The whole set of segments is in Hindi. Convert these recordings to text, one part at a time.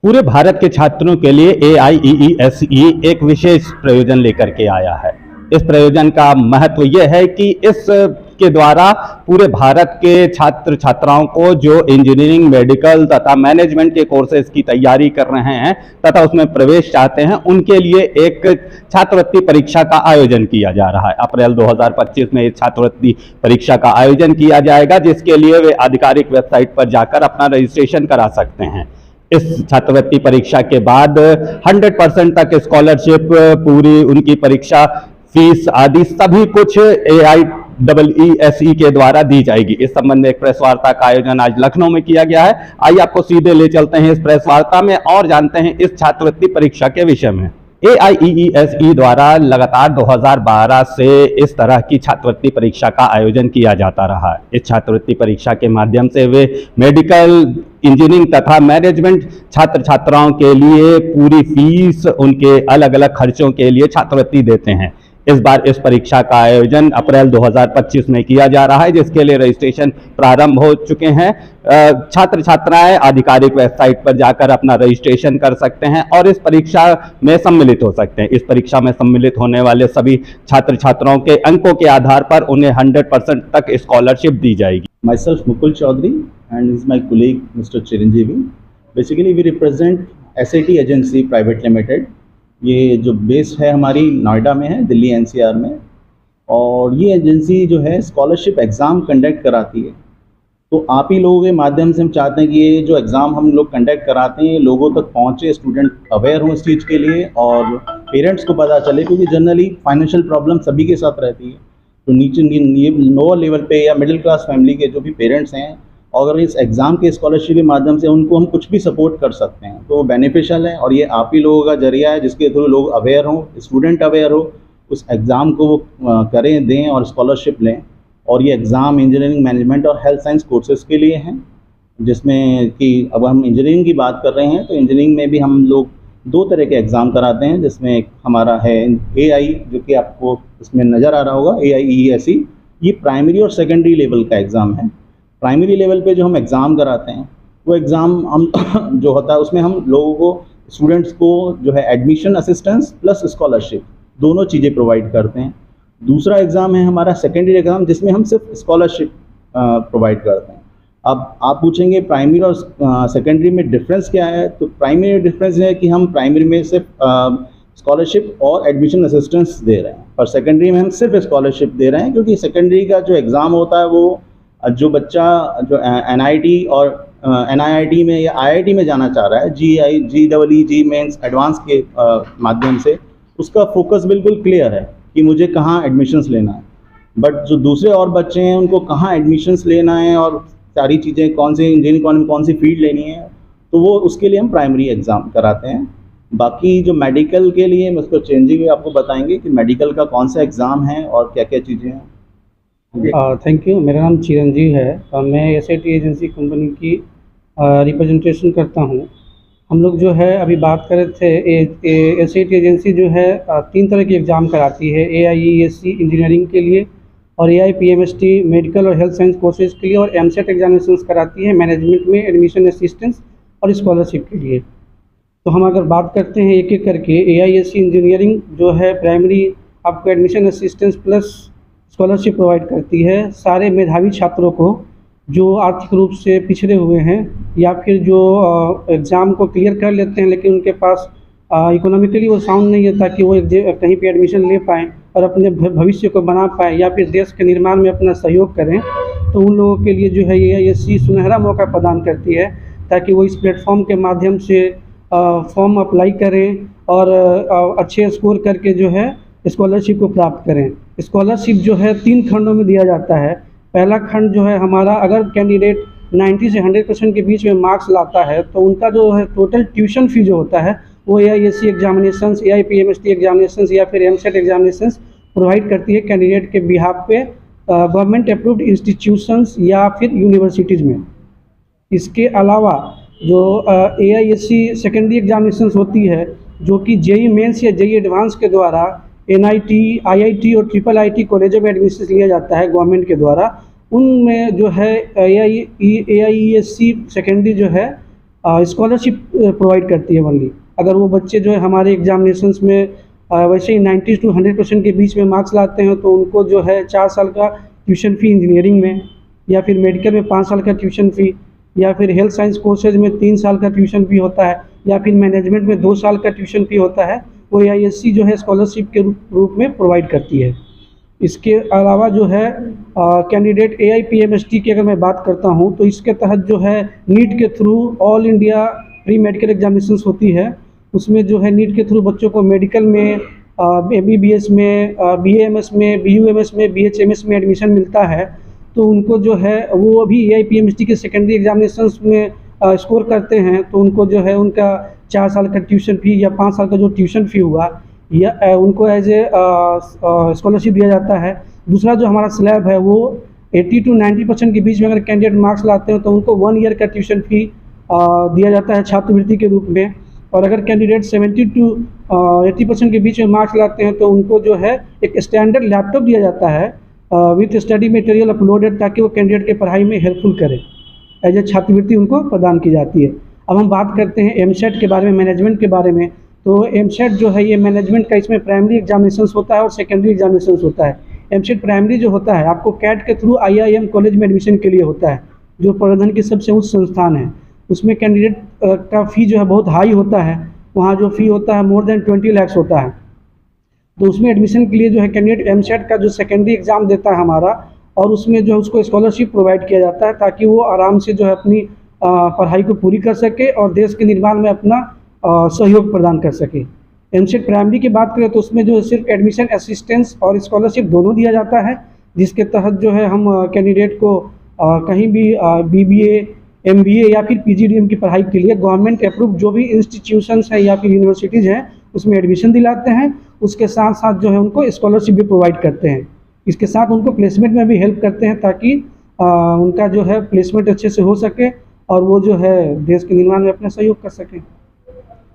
पूरे भारत के छात्रों के लिए AIEESE एक विशेष प्रयोजन लेकर के आया है। इस प्रयोजन का महत्व यह है कि इस के द्वारा पूरे भारत के छात्र छात्राओं को जो इंजीनियरिंग, मेडिकल तथा मैनेजमेंट के कोर्सेज की तैयारी कर रहे हैं तथा उसमें प्रवेश चाहते हैं, उनके लिए एक छात्रवृत्ति परीक्षा का आयोजन किया जा रहा है। अप्रैल 2025 में इस छात्रवृत्ति परीक्षा का आयोजन किया जाएगा, जिसके लिए वे आधिकारिक वेबसाइट पर जाकर अपना रजिस्ट्रेशन करा सकते हैं। इस छात्रवृत्ति परीक्षा के बाद 100% तक स्कॉलरशिप, पूरी उनकी परीक्षा फीस आदि सभी कुछ AIEESE के द्वारा दी जाएगी। इस संबंध में एक प्रेस वार्ता का आयोजन आज लखनऊ में किया गया है। आइए आपको सीधे ले चलते हैं इस प्रेस वार्ता में और जानते हैं इस छात्रवृत्ति परीक्षा के विषय में। AIEESE द्वारा लगातार 2012 से इस तरह की छात्रवृत्ति परीक्षा का आयोजन किया जाता रहा है। इस छात्रवृत्ति परीक्षा के माध्यम से वे मेडिकल, इंजीनियरिंग तथा मैनेजमेंट छात्र छात्राओं के लिए पूरी फीस, उनके अलग अलग खर्चों के लिए छात्रवृत्ति देते हैं। इस बार इस परीक्षा का आयोजन अप्रैल 2025 में किया जा रहा है, जिसके लिए रजिस्ट्रेशन प्रारंभ हो चुके हैं। छात्र छात्राएं आधिकारिक वेबसाइट पर जाकर अपना रजिस्ट्रेशन कर सकते हैं और इस परीक्षा में सम्मिलित हो सकते हैं। इस परीक्षा में सम्मिलित होने वाले सभी छात्र छात्राओं के अंकों के आधार पर उन्हें 100% तक स्कॉलरशिप दी जाएगी। Myself Mukul Chaudhary and is my colleague Mr. Chiranjeevi. Basically we represent SAT Agency Private Limited. ये जो बेस है हमारी नोएडा में है, दिल्ली NCR में, और ये एजेंसी जो है स्कॉलरशिप एग्ज़ाम कंडक्ट कराती है। तो आप ही लोगों के माध्यम से हम चाहते हैं कि ये जो एग्ज़ाम हम लोग कंडक्ट कराते हैं लोगों तक पहुँचे, स्टूडेंट अवेयर हों इस चीज़ के लिए और पेरेंट्स को पता चले, क्योंकि जनरली फाइनेंशियल प्रॉब्लम सभी के साथ रहती है। तो नीचे लोअर लेवल पे या मिडिल क्लास फैमिली के जो भी पेरेंट्स हैं, अगर इस एग्ज़ाम के स्कॉलरशिप के माध्यम से उनको हम कुछ भी सपोर्ट कर सकते हैं तो बेनिफिशियल है। और ये आप ही लोगों का जरिया है जिसके थ्रू लोग अवेयर हों, स्टूडेंट अवेयर हो, उस एग्ज़ाम को वो करें, दें और स्कॉलरशिप लें। और ये एग्ज़ाम इंजीनियरिंग, मैनेजमेंट और हेल्थ साइंस कोर्सेज़ के लिए हैं, जिसमें कि अब हम इंजीनियरिंग की बात कर रहे हैं तो इंजीनियरिंग में भी हम लोग 2 तरह के एग्ज़ाम कराते हैं, जिसमें एक हमारा है AI, जो कि आपको इसमें नज़र आ रहा होगा, AIEESE। ये प्राइमरी और सेकेंडरी लेवल का एग्ज़ाम है। प्राइमरी लेवल पे जो हम एग्ज़ाम कराते हैं वो एग्ज़ाम हम जो होता है उसमें हम लोगों को, स्टूडेंट्स को जो है एडमिशन असिस्टेंस प्लस स्कॉलरशिप दोनों चीज़ें प्रोवाइड करते हैं। दूसरा एग्ज़ाम है हमारा सेकेंडरी एग्ज़ाम, जिसमें हम सिर्फ स्कॉलरशिप प्रोवाइड करते हैं। अब आप पूछेंगे प्राइमरी और सेकेंडरी में डिफरेंस क्या है, तो प्राइमरी में डिफरेंस है कि हम प्राइमरी में सिर्फ स्कॉलरशिप और एडमिशन असिस्टेंस दे रहे हैं, और सेकेंडरी में हम सिर्फ स्कॉलरशिप दे रहे हैं, क्योंकि सेकेंडरी का जो एग्ज़ाम होता है वो जो बच्चा जो NIT और NIIT में या IIT में जाना चाह रहा है, GEE मेंस एडवांस के माध्यम से, उसका फोकस बिल्कुल क्लियर है कि मुझे कहाँ एडमिशन्स लेना है। बट जो दूसरे और बच्चे हैं उनको कहाँ एडमिशन्स लेना है और सारी चीज़ें, कौन सी इंजीनियरिंग में कौन सी फील्ड लेनी है, तो वो उसके लिए हम प्राइमरी एग्ज़ाम कराते हैं। बाकी जो मेडिकल के लिए मिस्टर चिरंजीवी आपको बताएंगे कि मेडिकल का कौन सा एग्ज़ाम है और क्या क्या चीज़ें हैं। Thank you. मेरा नाम चिरंजीव है और मैं SAT एजेंसी कंपनी की रिप्रेजेंटेशन करता हूँ। हम लोग जो है अभी बात कर रहे थे, SAT एजेंसी जो है 3 तरह की एग्ज़ाम कराती है, AIEESE इंजीनियरिंग के लिए और AIPMST मेडिकल और हेल्थ साइंस कोर्सेज़ के लिए, और MSET एग्जामिनेशंस कराती है मैनेजमेंट में एडमिशन असिस्टेंस और स्कॉलरशिप के लिए। तो हम अगर बात करते हैं एक एक करके, AIEESE इंजीनियरिंग जो है प्राइमरी आपको admission assistance plus scholarship provide करती है सारे मेधावी छात्रों को जो आर्थिक रूप से पिछड़े हुए हैं या फिर जो एग्ज़ाम को क्लियर कर लेते हैं लेकिन उनके पास इकोनॉमिकली वो साउंड नहीं है, ताकि वो कहीं पे एडमिशन ले पाएँ और अपने भविष्य को बना पाएँ या फिर देश के निर्माण में अपना सहयोग करें। तो उन लोगों के लिए जो है AIEESE सुनहरा मौका प्रदान करती है, ताकि वो इस प्लेटफॉर्म के माध्यम से फॉर्म अप्लाई करें और अच्छे स्कोर करके जो है स्कॉलरशिप को प्राप्त करें। स्कॉलरशिप जो है 3 खंडों में दिया जाता है। पहला खंड जो है हमारा, अगर कैंडिडेट 90 से 100% के बीच में मार्क्स लाता है तो उनका जो है टोटल ट्यूशन फी जो होता है वो AIEESE एग्जामिनेशंस, AIPMST एग्जामिनेशंस या फिर MSET एग्जामिनेशंस प्रोवाइड करती है कैंडिडेट के बिहाफ पे गवर्नमेंट अप्रूव्ड इंस्टीट्यूशंस या फिर यूनिवर्सिटीज़ में। इसके अलावा जो AIEESE सेकेंडरी एग्जामिनेशंस होती है, जो कि JEE मेंस या JEE एडवांस के द्वारा NIT, IIT और IIIT कॉलेजों में एडमिशन लिया जाता है गवर्नमेंट के द्वारा, उनमें जो है AIEESE सेकेंडरी जो है स्कॉलरशिप प्रोवाइड करती है ओनली। अगर वो बच्चे जो है हमारे एग्जामिनेशंस में वैसे ही 90 to 100% के बीच में मार्क्स लाते हैं तो उनको जो है 4 साल का ट्यूशन फ़ी इंजीनियरिंग में, या फिर मेडिकल में 5 साल का ट्यूशन फ़ी, या फिर हेल्थ साइंस कोर्सेज में 3 साल का ट्यूशन फ़ी होता है, या फिर मैनेजमेंट में 2 साल का ट्यूशन फ़ी होता है, वो AISC जो है स्कॉलरशिप के रूप में प्रोवाइड करती है। इसके अलावा जो है कैंडिडेट AIPMST की अगर मैं बात करता हूँ तो इसके तहत जो है नीट के through all India pre medical examinations होती है। उसमें जो है नीट के थ्रू बच्चों को मेडिकल में, MBBS में, BAMS में, BUMS में, BHMS में एडमिशन मिलता है। तो उनको जो है वो अभी AIPMST के सेकेंडरी एग्जामिनेशंस में स्कोर करते हैं तो उनको जो है उनका 4 साल का ट्यूशन फ़ी या 5 साल का जो ट्यूशन फ़ी हुआ या उनको एज ए स्कॉलरशिप दिया जाता है। दूसरा जो हमारा स्लैब है वो 80 to 90% के बीच में अगर कैंडिडेट मार्क्स लाते हैं तो उनको 1 ईयर का ट्यूशन फ़ी दिया जाता है छात्रवृत्ति के रूप में। और अगर कैंडिडेट 70 to 80% के बीच में मार्क्स लाते हैं तो उनको जो है एक स्टैंडर्ड लैपटॉप दिया जाता है विथ स्टडी मटेरियल अपलोडेड, ताकि वो कैंडिडेट के पढ़ाई में हेल्पफुल करे। एज ए छात्रवृत्ति उनको प्रदान की जाती है। अब हम बात करते हैं MSET के बारे में, मैनेजमेंट के बारे में। तो MSET जो है ये मैनेजमेंट का, इसमें प्राइमरी एग्जामिनेशंस होता है और सेकेंडरी एग्जामिनेशंस होता है। MSET प्राइमरी जो होता है आपको CAT के थ्रू IIM कॉलेज में एडमिशन के लिए होता है, जो प्रबंधन की सबसे उच्च संस्थान है। उसमें कैंडिडेट का फ़ी जो है बहुत हाई होता है, वहाँ जो फ़ी होता है मोर देन 20 lakhs होता है। तो उसमें एडमिशन के लिए जो है कैंडिडेट MSET का जो सेकेंडरी एग्ज़ाम देता है हमारा, और उसमें जो है उसको स्कॉलरशिप प्रोवाइड किया जाता है ताकि वो आराम से जो है अपनी पढ़ाई को पूरी कर सके और देश के निर्माण में अपना सहयोग प्रदान कर सके। MSET प्राइमरी की बात करें तो उसमें जो है सिर्फ एडमिशन असिस्टेंस और स्कॉलरशिप दोनों दिया जाता है, जिसके तहत जो है हम कैंडिडेट को कहीं भी BBA, MBA या फिर PGDM की पढ़ाई के लिए गवर्नमेंट अप्रूव जो भी इंस्टीट्यूशंस हैं या फिर यूनिवर्सिटीज़ हैं उसमें एडमिशन दिलाते हैं। उसके साथ साथ जो है उनको स्कॉलरशिप भी प्रोवाइड करते हैं। इसके साथ उनको प्लेसमेंट में भी हेल्प करते हैं ताकि उनका जो है प्लेसमेंट अच्छे से हो सके और वो जो है देश के निर्माण में अपना सहयोग कर सकें।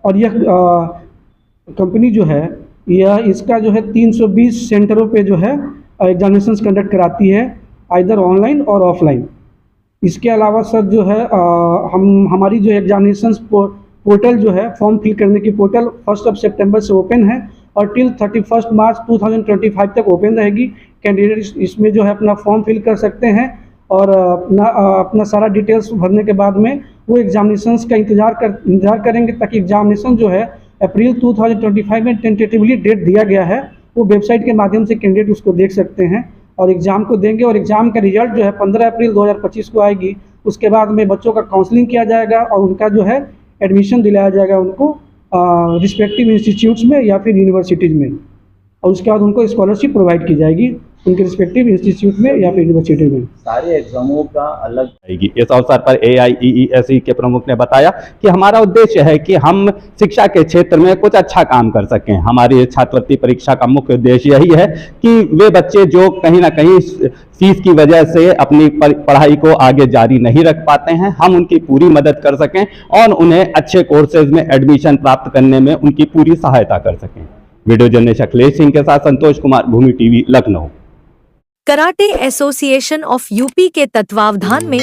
और यह कंपनी जो है यह इसका जो है 320 सेंटरों पे जो है एग्जामिनेशंस कंडक्ट कराती है, आइदर ऑनलाइन और ऑफलाइन। इसके अलावा सर जो है हमारी जो एग्जामिनेशंस पोर्टल जो है फॉर्म फिल करने की पोर्टल 1 सितंबर से ओपन है और टिल 31 मार्च 2025 तक ओपन रहेगी। कैंडिडेट इसमें जो है अपना फॉर्म फिल कर सकते हैं और अपना सारा डिटेल्स भरने के बाद में वो एग्जामिनेशंस का इंतज़ार करेंगे, ताकि एग्जामिनेशन जो है अप्रैल 2025 में टेंटेटिवली डेट दिया गया है, वो वेबसाइट के माध्यम से कैंडिडेट उसको देख सकते हैं और एग्ज़ाम को देंगे। और एग्ज़ाम का रिजल्ट जो है 15 अप्रैल 2025 को आएगी। उसके बाद में बच्चों का काउंसलिंग किया जाएगा और उनका जो है एडमिशन दिलाया जाएगा उनको रिस्पेक्टिव इंस्टीट्यूट्स में या फिर यूनिवर्सिटीज़ में, और उसके बाद उनको स्कॉलरशिप प्रोवाइड की जाएगी उनके रिस्पेक्टिव इंस्टीट्यूट में या फिर यूनिवर्सिटी में। सारे एग्जामों का अलग जाएगी। इस अवसर पर AIEESE के प्रमुख ने बताया कि हमारा उद्देश्य है कि हम शिक्षा के क्षेत्र में कुछ अच्छा काम कर सकें। हमारी छात्रवृत्ति परीक्षा का मुख्य उद्देश्य यही है कि वे बच्चे जो कहीं ना कहीं फीस की वजह से अपनी पढ़ाई को आगे जारी नहीं रख पाते हैं, हम उनकी पूरी मदद कर सकें और उन्हें अच्छे कोर्सेज में एडमिशन प्राप्त करने में उनकी पूरी सहायता कर सकें। वीडियो जर्नलिस्ट अखिलेश सिंह के साथ संतोष कुमार, भूमि TV, Lucknow. Karate association of UP के तत्वावधान में